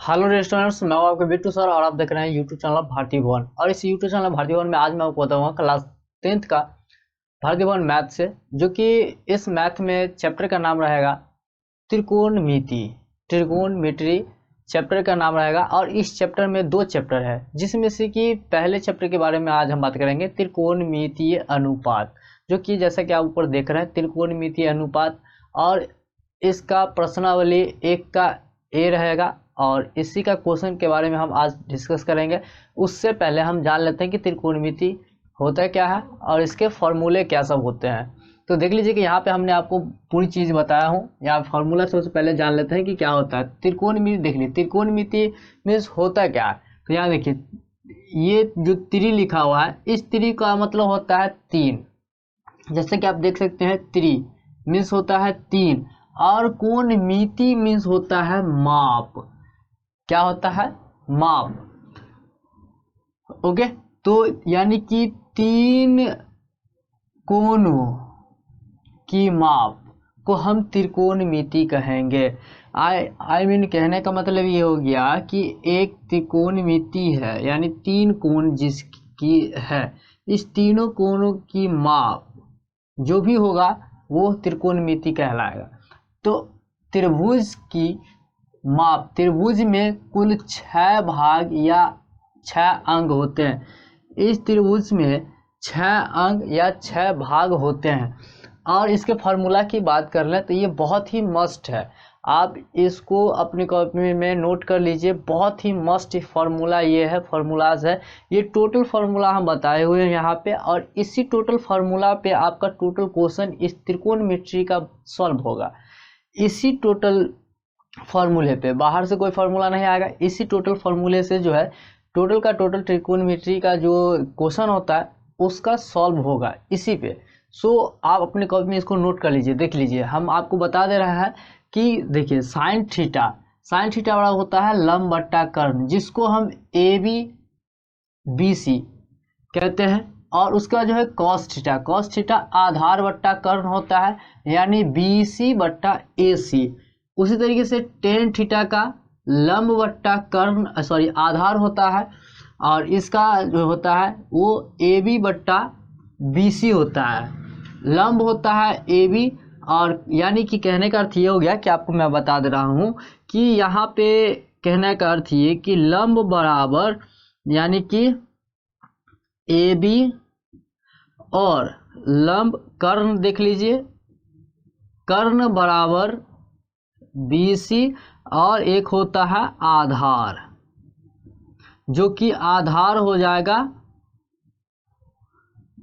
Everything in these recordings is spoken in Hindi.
हेलो रेस्टोरेंट्स, मैं हूं आपके बिट्टू सर और आप देख रहे हैं यूट्यूब चैनल भारतीय भवन। और इस यूट्यूब चैनल भारतीय भवन में आज मैं आपको बताऊंगा क्लास 10th का भारतीय भवन मैथ से, जो कि इस मैथ में चैप्टर का नाम रहेगा त्रिकोणमिति। त्रिकोणमिति चैप्टर का नाम रहेगा और इस चैप्टर में दो चैप्टर है, जिसमें से कि पहले चैप्टर के बारे में आज हम बात करेंगे, त्रिकोणमितीय अनुपात, जो कि जैसा कि आप ऊपर देख रहे हैं त्रिकोणमितीय अनुपात। और इसका प्रश्नावली 1 का ए रहेगा और इसी का क्वेश्चन के बारे में हम आज डिस्कस करेंगे। उससे पहले हम जान लेते हैं कि त्रिकोणमिति होता क्या है और इसके फॉर्मूले क्या सब होते हैं। तो देख लीजिए कि यहाँ पे हमने आपको पूरी चीज़ बताया हूँ। यहाँ फॉर्मूला सबसे पहले जान लेते हैं कि क्या होता है त्रिकोणमिति। देख लीजिए त्रिकोणमिति मीन्स होता क्या है। तो यहाँ देखिए, ये जो त्रि लिखा हुआ है, इस त्रि का मतलब होता है 3। जैसे कि आप देख सकते हैं, त्रि मीन्स होता है 3 और कोणमिति मीन्स होता है माप। क्या होता है? माप। ओके, तो यानी कि 3 कोणों की माप को हम त्रिकोणमिति कहेंगे। आई मीन कहने का मतलब ये हो गया कि एक त्रिकोणमिति है, यानी 3 कोण जिसकी है, इस तीनों कोणों की माप जो भी होगा वो त्रिकोणमिति कहलाएगा। तो त्रिभुज की माप, त्रिभुज में कुल 6 भाग या 6 अंग होते हैं। इस त्रिभुज में 6 अंग या 6 भाग होते हैं। और इसके फार्मूला की बात कर लें तो ये बहुत ही मस्ट है, आप इसको अपनी कॉपी में नोट कर लीजिए। बहुत ही मस्ट फार्मूला ये है, फार्मूलाज है। ये टोटल फार्मूला हम बताए हुए हैं यहाँ पे, और इसी टोटल फार्मूला पे आपका टोटल क्वेश्चन इस त्रिकोणमिति का सॉल्व होगा। इसी टोटल फार्मूले पे, बाहर से कोई फार्मूला नहीं आएगा। इसी टोटल फार्मूले से जो है टोटल का टोटल त्रिकोणमिति का जो क्वेश्चन होता है उसका सॉल्व होगा इसी पे। सो आप अपने कॉपी में इसको नोट कर लीजिए। देख लीजिए, हम आपको बता दे रहे हैं कि देखिए साइन थीटा, साइन थीटा बड़ा होता है लंब बट्टा कर्ण, जिसको हम ए बी बी सी कहते हैं। और उसका जो है कॉस थीटा, कॉस थीटा आधार बट्टा कर्ण होता है, यानी बी सी बट्टा ए सी। उसी तरीके से टेन थीटा का लंब बट्टा कर्ण आधार होता है, और इसका जो होता है वो ए बी बट्टा बी सी होता है। लंब होता है ए बी, और यानी कि कहने का अर्थ ये हो गया कि आपको मैं बता दे रहा हूँ कि यहाँ पे कहने का अर्थ ये कि लंब बराबर यानी कि ए बी और लंब कर्ण देख लीजिए, कर्ण बराबर बी सी, और एक होता है आधार, जो कि आधार हो जाएगा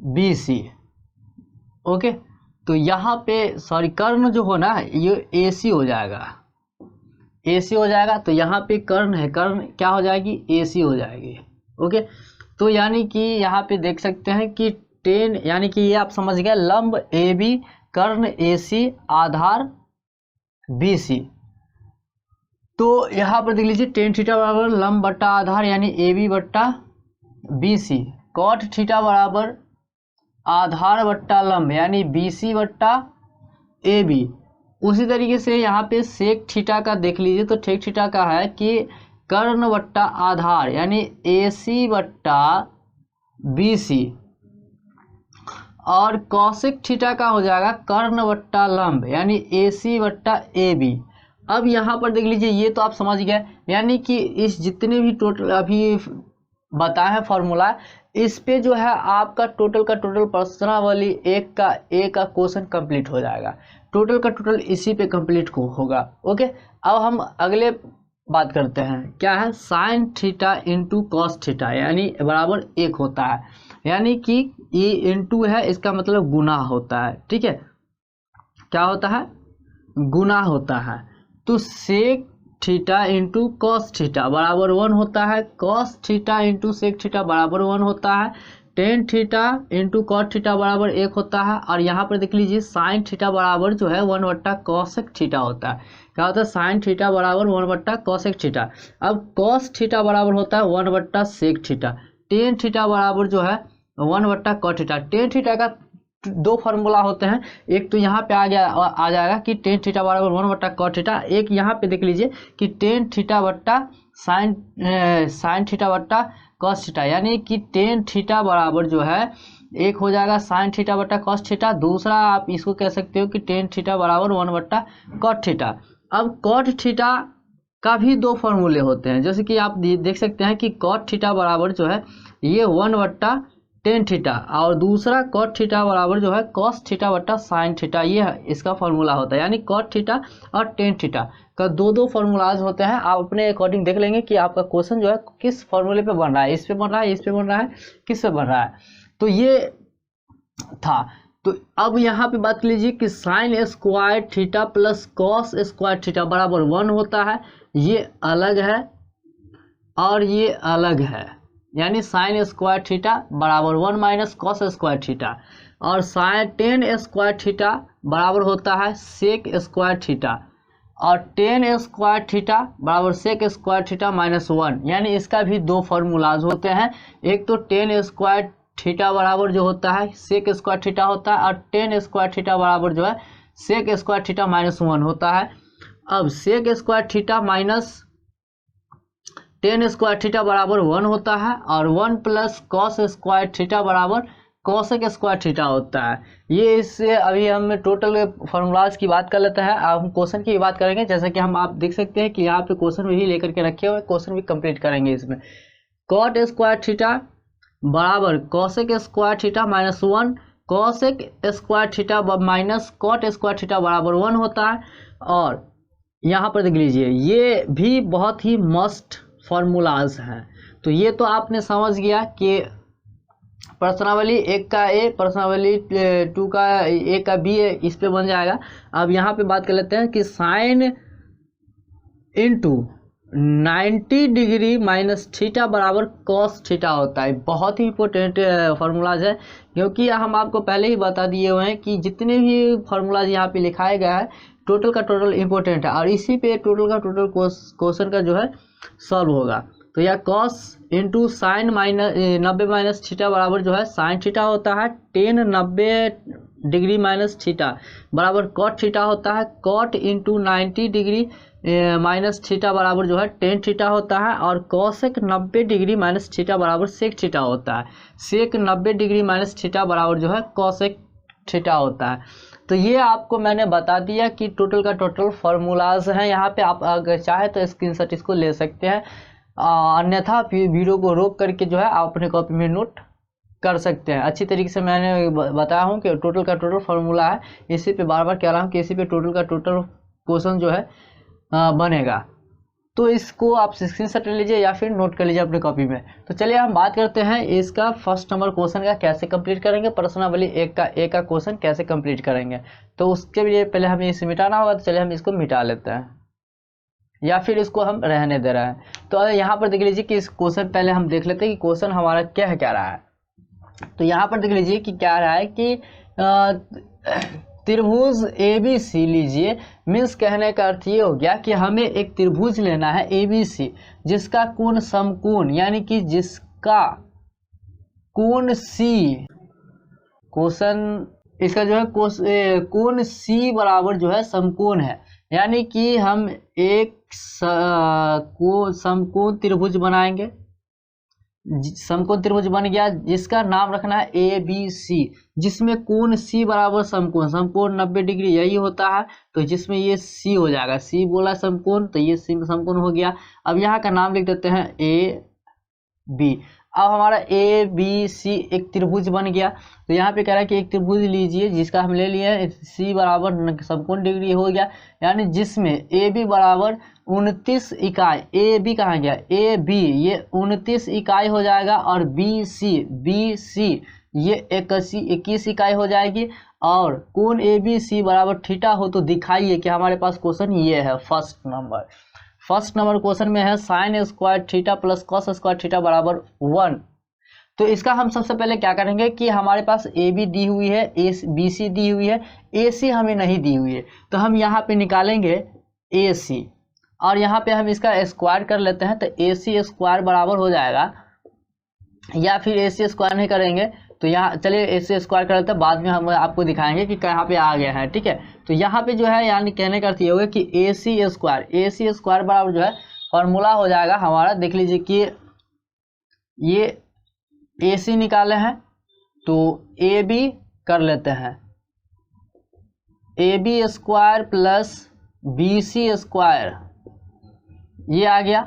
बी सी। ओके, तो यहाँ पे कर्ण जो हो ना, ये ए सी हो जाएगा, ए सी हो जाएगा। तो यहाँ पे कर्ण है, कर्ण क्या हो जाएगी? ए सी हो जाएगी। ओके, तो यानी कि यहाँ पे देख सकते हैं कि 10, यानी कि ये आप समझ गए, लंब A B, Karna A C, Aadhaar B C. तो यहाँ पर देख लीजिए टेन थीटा बराबर लंब बट्टा आधार यानी ए बी बट्टा बी सी, कॉट थीटा बराबर आधार बट्टा लंब यानी बी सी बट्टा ए बी। उसी तरीके से यहाँ पे सेक थीटा का देख लीजिए, तो सेक थीटा का है कि कर्ण बट्टा आधार यानी ए सी बट्टा बी सी, और कॉसेक थीटा का हो जाएगा कर्ण बट्टा लंब यानी ए सी बट्टा ए बी। अब यहाँ पर देख लीजिए, ये तो आप समझ गए, यानी कि इस जितने भी टोटल अभी बताए हैं फॉर्मूला, इस पे जो है आपका टोटल का टोटल प्रश्नावली 1 का ए का क्वेश्चन कंप्लीट हो जाएगा। टोटल का टोटल इसी पे कंप्लीट होगा। ओके, अब हम अगले बात करते हैं, क्या है? Sine theta into cos theta यानी बराबर 1 होता है, यानी कि ये इंटू है, इसका मतलब गुना होता है। ठीक है, क्या होता है? गुना होता है। तो sec theta into cos theta बराबर 1 होता है, cos theta into sec theta बराबर 1 होता है, tan theta into cot theta बराबर 1 होता है। और यहाँ पर देख लीजिए साइन थीटा बराबर जो है 1 बट्टा कॉसेक थीटा होता है। क्या होता है? साइन थीटा बराबर 1 बट्टा कॉसेक थीटा। अब कॉस थीटा बराबर होता है 1 बट्टा सेक थीटा। टेन थीटा बराबर जो है 1 बट्टा कॉट थीटा। टेन थीटा का दो फार्मूला होते हैं। एक तो यहाँ पे आ जाएगा कि टेन थीटा बराबर 1/cot थीटा। एक यहाँ पे देख लीजिए कि टेन थीटा बट्टा साइन थीटा बट्टा कॉस थीटा, यानी कि टेन थीटा बराबर जो है एक हो जाएगा साइन थीटा बट्टा कॉस थीटा, दूसरा आप इसको कह सकते हो कि टेन थीटा बराबर 1/cot थीटा। अब कॉट थीटा का भी दो फॉर्मूले होते हैं, जैसे कि आप देख सकते हैं कि कॉट थीटा बराबर जो है ये 1/tan थीटा, और दूसरा कॉट थीटा बराबर जो है कॉस थीटा बट्टा साइन थीटा, ये इसका फॉर्मूला होता है। यानी कॉट थीटा और टेन थीटा का दो फॉर्मूलाज होते हैं। आप अपने अकॉर्डिंग देख लेंगे कि आपका क्वेश्चन जो है किस फॉर्मूले पे बन रहा है, इस पे बन रहा है, इस पे बन रहा है, किस पे बन रहा है। तो ये था। तो अब यहाँ पे बात कर लीजिए कि sine square theta plus cos square theta बराबर 1 होता है। ये अलग है और ये अलग है, यानी साइन स्क्वायर थीटा बराबर 1 माइनस कॉस स्क्वायर थीटा, और साइन टेन स्क्वायर थीटा बराबर होता है सेक स्क्वायर थीटा, और टेन स्क्वायर थीटा बराबर सेक स्क्वायर थीटा माइनस 1। यानी इसका भी दो फॉर्मूलाज होते हैं। एक तो टेन स्क्वायर थीटा बराबर जो होता है सेक स्क्वायर थीटा होता है, और टेन स्क्वायर थीटा बराबर जो है सेक स्क्वायर थीटा माइनस 1 होता है। अब sec square theta minus tan square theta बराबर 1 होता है, और 1 प्लस कॉस स्क्वायर थीटा बराबर कॉसेक स्क्वायर थीटा होता है। ये इससे अभी हम टोटल फार्मूलाज की बात कर लेते हैं। अब हम क्वेश्चन की बात करेंगे, जैसे कि हम आप देख सकते हैं कि यहाँ पे क्वेश्चन भी लेकर के रखे हुए, क्वेश्चन भी कंप्लीट करेंगे इसमें। कॉट स्क्वायर थीटा बराबर cosec square theta minus 1, cosec square theta minus cot square theta बराबर 1 होता है। और यहाँ पर देख लीजिए ये भी बहुत ही मस्ट फार्मूलाज हैं। तो ये तो आपने समझ गया कि प्रश्नावली 1 का ए, प्रश्नावली 2 का ए का बी है, इस पे बन जाएगा। अब यहाँ पे बात कर लेते हैं कि sine into 90 degree minus theta बराबर कॉस थीटा होता है। बहुत ही इंपॉर्टेंट फार्मूलाज है, क्योंकि हम आपको पहले ही बता दिए हुए हैं कि जितने भी फार्मूलाज यहाँ पे लिखाए गया है टोटल का टोटल इंपॉर्टेंट है, और इसी पे टोटल का टोटल क्वेश्चन का जो है सॉल्व होगा। तो यह cos into sine 90 minus theta बराबर जो है साइन थीटा होता है, टेन 90 डिग्री माइनस थीटा बराबर कॉट थीटा होता है, cot into 90 degree minus theta बराबर जो है टेन थीटा होता है, और कॉसेक 90 डिग्री माइनस थीटा बराबर सेक थीटा होता है, सेक 90 डिग्री माइनस थीटा बराबर जो है कॉसेक थीटा होता है। तो ये आपको मैंने बता दिया कि टोटल का टोटल फार्मूलाज हैं। यहाँ पे आप अगर चाहे तो स्क्रीनशॉट इसको ले सकते हैं, अन्यथा वीडियो को रोक करके जो है आप अपने कॉपी में नोट कर सकते हैं। अच्छी तरीके से मैंने बताया हूँ कि टोटल का टोटल फार्मूला है, इसी पे बार बार कह रहा हूँ कि इसी पे टोटल का टोटल क्वेश्चन जो है बनेगा। तो इसको आप स्क्रीनशॉट ले लीजिए या फिर नोट कर लीजिए अपने कॉपी में। तो चलिए हम बात करते हैं इसका फर्स्ट नंबर क्वेश्चन का कैसे कंप्लीट करेंगे, प्रश्नावली 1 का ए का क्वेश्चन कैसे कंप्लीट करेंगे। तो उसके लिए पहले हमें इसे मिटाना होगा, तो चलिए हम इसको मिटा लेते हैं, या फिर इसको हम रहने दे रहे हैं। तो यहाँ पर देख लीजिए कि इस क्वेश्चन पहले हम देख लेते हैं कि क्वेश्चन हमारा क्या रहा है। तो यहाँ पर देख लीजिए कि क्या रहा है कि त्रिभुज ABC लीजिए, मीन्स कहने का अर्थ ये हो गया कि हमें एक त्रिभुज लेना है ABC, जिसका कोण समकोण, यानी कि जिसका कोण C, क्वेश्चन इसका जो है कोण C बराबर जो है समकोण है। यानी कि हम एक समकोण त्रिभुज बनाएंगे, समकोण त्रिभुज बन गया, जिसका नाम रखना है ABC, जिसमें कोण C बराबर समकोण, समकोण 90 डिग्री यही होता है। तो जिसमें ये C हो जाएगा, C बोला समकोण, तो ये C समकोण हो गया। अब यहाँ का नाम लिख देते हैं AB। अब हमारा ABC एक त्रिभुज बन गया। तो यहाँ पे कह रहा है कि एक त्रिभुज लीजिए जिसका हम ले लिए C बराबर समकोण डिग्री हो गया, यानी जिसमें AB बराबर 29 इकाई, AB कहाँ गया, AB ये 29 इकाई हो जाएगा, और BC ये 21 इकाई हो जाएगी, और कोण ABC बराबर थीटा हो। तो दिखाइए कि हमारे पास क्वेश्चन ये है फर्स्ट नंबर क्वेश्चन में है sine square theta plus cos square theta बराबर 1। तो इसका हम सबसे पहले क्या करेंगे कि हमारे पास AB दी हुई है, BC दी हुई है, AC हमें नहीं दी हुई है, तो हम यहाँ पे निकालेंगे AC, और यहाँ पे हम इसका स्क्वायर कर लेते हैं। तो AC स्क्वायर बराबर हो जाएगा, या फिर AC स्क्वायर नहीं करेंगे तो यहाँ चलिए इसे स्क्वायर कर लेते हैं, बाद में हम आपको दिखाएंगे कि कहाँ पे आ गया है, ठीक है। तो यहाँ पे जो है यानी कहने का अर्थ ये होगा कि ए सी स्क्वायर बराबर जो है फॉर्मूला हो जाएगा हमारा, देख लीजिए कि ये ए सी निकाले हैं तो ए बी कर लेते हैं, A B square plus B C square, ये आ गया।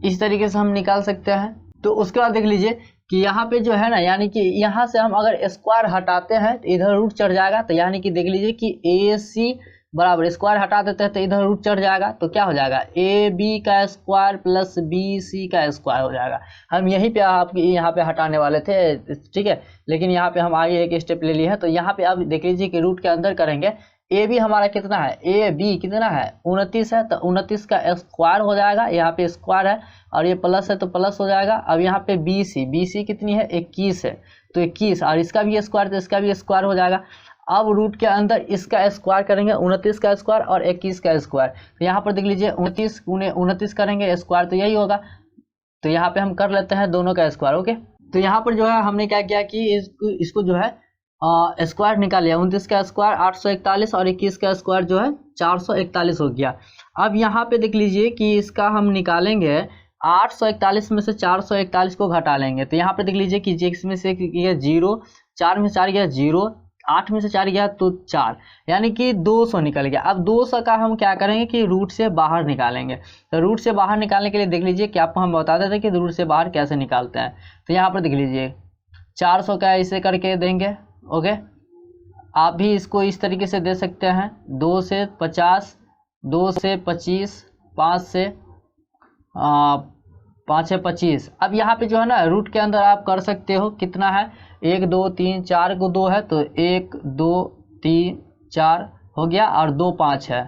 इस तरीके से हम निकाल सकते हैं। तो उसके बाद देख लीजिए कि यहाँ पे जो है ना, यानी कि यहाँ से हम अगर स्क्वायर हटाते हैं तो इधर रूट चढ़ जाएगा, तो यानी कि देख लीजिए कि ए सी बराबर स्क्वायर हटा देते हैं तो इधर रूट चढ़ जाएगा, तो क्या हो जाएगा ए बी का स्क्वायर प्लस बी सी का स्क्वायर हो जाएगा। हम यहीं पे आपके यहाँ पे हटाने वाले थे, ठीक है, लेकिन यहाँ पे हम आगे एक स्टेप ले लिए हैं। तो यहाँ पे अब देख लीजिए कि रूट के अंदर करेंगे, ए बी हमारा कितना है, ए बी कितना है 29 है, तो 29 का स्क्वायर हो जाएगा, यहाँ पे स्क्वायर है और ये प्लस है तो प्लस हो जाएगा। अब यहाँ पे बी सी कितनी है 21 है, तो 21 और इसका भी स्क्वायर तो इसका भी स्क्वायर हो जाएगा। अब रूट के अंदर इसका स्क्वायर करेंगे, 29 का स्क्वायर और 21 का स्क्वायर, तो यहाँ पर देख लीजिए 29 गुने 29 करेंगे स्क्वायर तो यही होगा, तो यहाँ पे हम कर लेते हैं दोनों का स्क्वायर। ओके, तो यहाँ पर जो है हमने क्या किया कि इसको जो है स्क्वायर निकाल लिया, 29 का स्क्वायर 841 और 21 का स्क्वायर जो है 441 हो गया। अब यहाँ पे देख लीजिए कि इसका हम निकालेंगे 841 में से 441 को घटा लेंगे, तो यहाँ पे देख लीजिए कि x में से गया 0, 4 में से 4 गया 0, 8 में से 4 गया तो 4, यानी कि 200 निकल गया। अब 200 का हम क्या करेंगे कि रूट से बाहर निकालेंगे, तो रूट से बाहर निकालने के लिए देख लीजिए कि आपको हम बता देते हैं कि रूट से बाहर कैसे निकालते हैं। तो यहाँ पर देख लीजिए 400 का इसे करके देंगे। ओके, आप भी इसको इस तरीके से दे सकते हैं, 2 से 50, 2 से 25, 5 से 5 है 25। अब यहाँ पे जो है ना रूट के अंदर आप कर सकते हो कितना है 1 2 3 4 को 2 है तो 1 2 3 4 हो गया और 2 5 है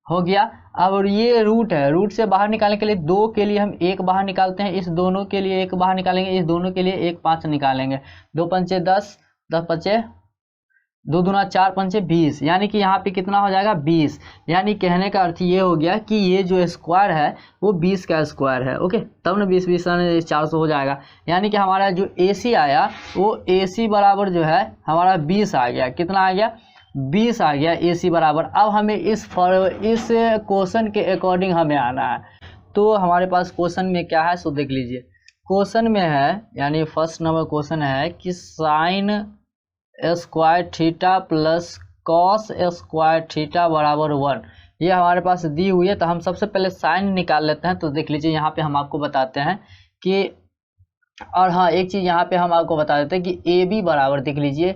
हो गया। अब ये रूट है, रूट से बाहर निकालने के लिए 2 के लिए हम 1 बाहर निकालते हैं, इस दोनों के लिए 1 बाहर निकालेंगे, इस दोनों के लिए 1 5 निकालेंगे, 2 पंचे 10, 10 पंचे 2 दूना 4 पंचे 20, यानी कि यहाँ पे कितना हो जाएगा 20। यानी कहने का अर्थ ये हो गया कि ये जो स्क्वायर है वो 20 का स्क्वायर है। ओके, तब ना 20 20 400 हो जाएगा, यानी कि हमारा जो AC आया वो AC बराबर जो है हमारा 20 आ गया। कितना आ गया 20 आ गया AC बराबर। अब हमें इस क्वेश्चन के अकॉर्डिंग हमें आना है, तो हमारे पास क्वेश्चन में क्या है सो देख लीजिए। क्वेश्चन में है यानी फर्स्ट नंबर क्वेश्चन है कि sine square theta plus cos square theta बराबर 1, ये हमारे पास दी हुई है। तो हम सबसे पहले साइन निकाल लेते हैं। तो देख लीजिए यहाँ पे हम आपको बताते हैं कि, और हाँ एक चीज़ यहाँ पे हम आपको बता देते हैं कि ए बी बराबर देख लीजिए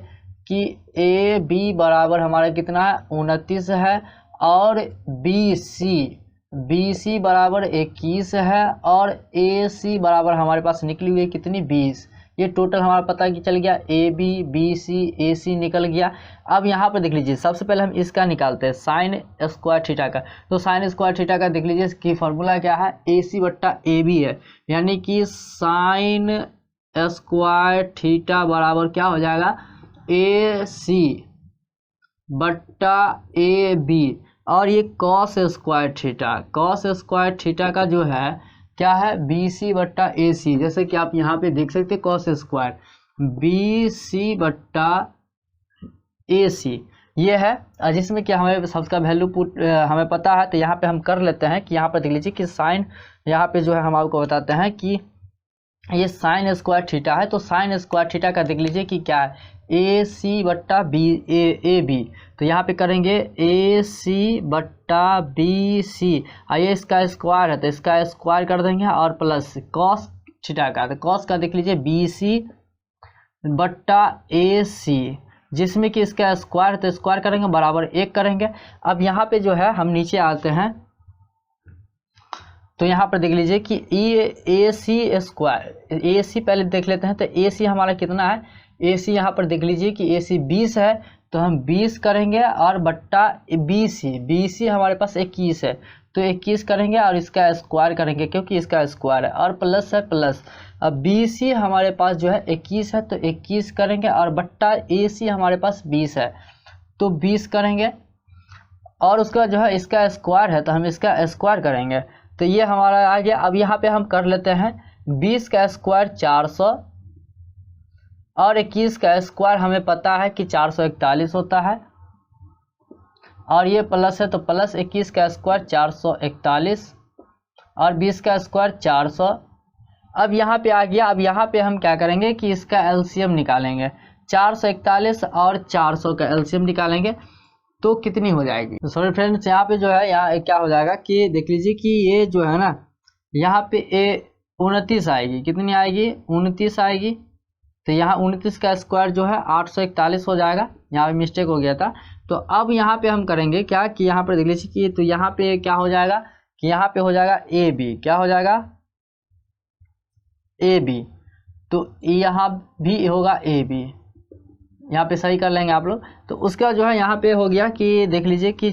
कि ए बी बराबर हमारा कितना है 29 है और बी सी बराबर 21 है और ए सी बराबर हमारे पास निकली हुई है कितनी 20। ये टोटल हमारा पता कि चल गया ए बी सी ए सी निकल गया। अब यहाँ पर देख लीजिए सबसे पहले हम इसका निकालते हैं साइन स्क्वायर थीटा का। तो साइन स्क्वायर थीटा का देख लीजिए कि फॉर्मूला क्या है ए सी बट्टा ए बी है, यानी कि साइन स्क्वायर थीटा बराबर क्या हो जाएगा ए सी बट्टा ए बी और ये कॉस स्क्वायर थीटा का जो है क्या है बी सी बट्टा ए सी, जैसे कि आप यहाँ पे देख सकते हैं कॉस स्क्वायर बी सी बट्टा ए सी ये है, जिसमें कि हमें सबका वैल्यू पुट हमें पता है। तो यहाँ पे हम कर लेते हैं कि यहाँ पर देख लीजिए कि साइन यहाँ पे जो है हम आपको बताते हैं कि ये साइन स्क्वायर थीटा है। तो साइन स्क्वायर थीटा का देख लीजिए कि क्या है ए सी बट्टा बी ए बी, तो यहाँ पे करेंगे ए सी बट्टा बी सी, ये इसका स्क्वायर है तो इसका स्क्वायर कर देंगे और प्लस कॉस थीटा का, तो कॉस का देख लीजिए बी सी बट्टा ए सी, जिसमें कि इसका स्क्वायर है तो स्क्वायर करेंगे बराबर 1 करेंगे। अब यहाँ पे जो है हम नीचे आते हैं तो यहाँ पर देख लीजिए कि ए सी स्क्वायर ए सी पहले देख लेते हैं। तो ए सी हमारा कितना है ए सी यहाँ पर देख लीजिए कि ए सी 20 है तो हम 20 करेंगे और बट्टा बी सी हमारे पास 21 है तो 21 करेंगे और इसका स्क्वायर करेंगे क्योंकि इसका स्क्वायर है और प्लस है प्लस। अब बी सी हमारे पास जो है 21 है तो 21 करेंगे और बट्टा ए सी हमारे पास 20 है तो 20 करेंगे और उसका जो है इसका स्क्वायर है तो हम इसका स्क्वायर करेंगे तो ये हमारा आ गया। अब यहाँ पे हम कर लेते हैं 20 का स्क्वायर 400 और 21 का स्क्वायर हमें पता है कि 441 होता है, और ये प्लस है तो प्लस 21 का स्क्वायर 441 और 20 का स्क्वायर 400। अब यहाँ पे आ गया। अब यहाँ पे हम क्या करेंगे कि इसका एलसीएम निकालेंगे। 441 और 400 का एलसीएम निकालेंगे तो कितनी हो जाएगी। तो सॉरी फ्रेंड्स, यहाँ पे जो है यहाँ क्या हो जाएगा कि देख लीजिए कि ये जो है ना, यहाँ पे ए 29 आएगी। कितनी आएगी? 29 आएगी। तो यहाँ 29 का स्क्वायर जो है 841 हो जाएगा। यहाँ पे मिस्टेक हो गया था। तो अब यहाँ पे हम करेंगे क्या कि यहाँ पर देख लीजिए कि तो यहाँ पे क्या हो जाएगा कि यहाँ पे हो जाएगा ए बी। क्या हो जाएगा? A B. तो यहाँ भी होगा ए बी। यहाँ पे सही कर लेंगे आप लोग। तो उसका जो है यहाँ पे हो गया कि देख लीजिए कि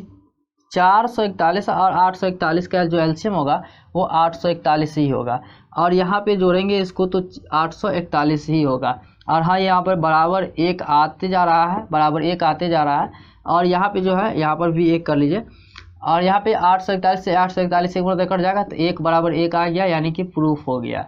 441 और 841 का जो एलसीएम होगा वो 841 ही होगा, और यहाँ पे जोड़ेंगे इसको तो 841 ही होगा। और हाँ, यहाँ पर बराबर एक आते जा रहा है, बराबर एक आते जा रहा है, और यहाँ पे जो है यहाँ पर भी एक कर लीजिए। और यहाँ पे 841 से 841 एक बार कट जाएगा तो एक बराबर एक आ गया, यानी कि प्रूफ हो गया।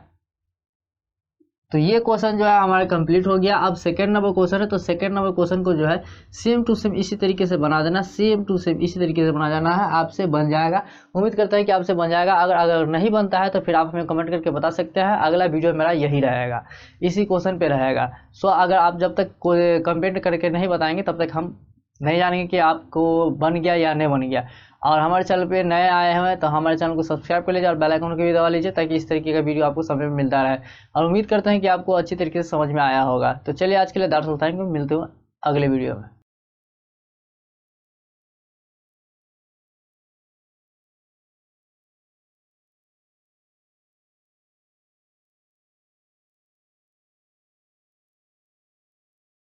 तो ये क्वेश्चन जो है हमारा कंप्लीट हो गया। अब सेकंड नंबर क्वेश्चन है, तो सेकंड नंबर क्वेश्चन को जो है सेम टू सेम इसी तरीके से बना देना, सेम टू सेम इसी तरीके से बना जाना है, आपसे बन जाएगा। उम्मीद करता है कि आपसे बन जाएगा। अगर नहीं बनता है तो फिर आप हमें कमेंट करके बता सकते हैं। अगला वीडियो मेरा यही रहेगा, इसी क्वेश्चन पे रहेगा। सो अगर आप जब तक कोई कमेंट करके नहीं बताएंगे तब तक हम नहीं जानेंगे कि आपको बन गया या नहीं बन गया। और हमारे चैनल पे नए आए हैं तो हमारे चैनल को सब्सक्राइब कर लीजिए और बेल आइकन को भी दबा लीजिए, ताकि इस तरीके का वीडियो आपको समय में मिलता रहे। और उम्मीद करते हैं कि आपको अच्छी तरीके से समझ में आया होगा। तो चलिए आज के लिए दैट्स ऑल, थैंक यू। मिलते हैं अगले वीडियो में।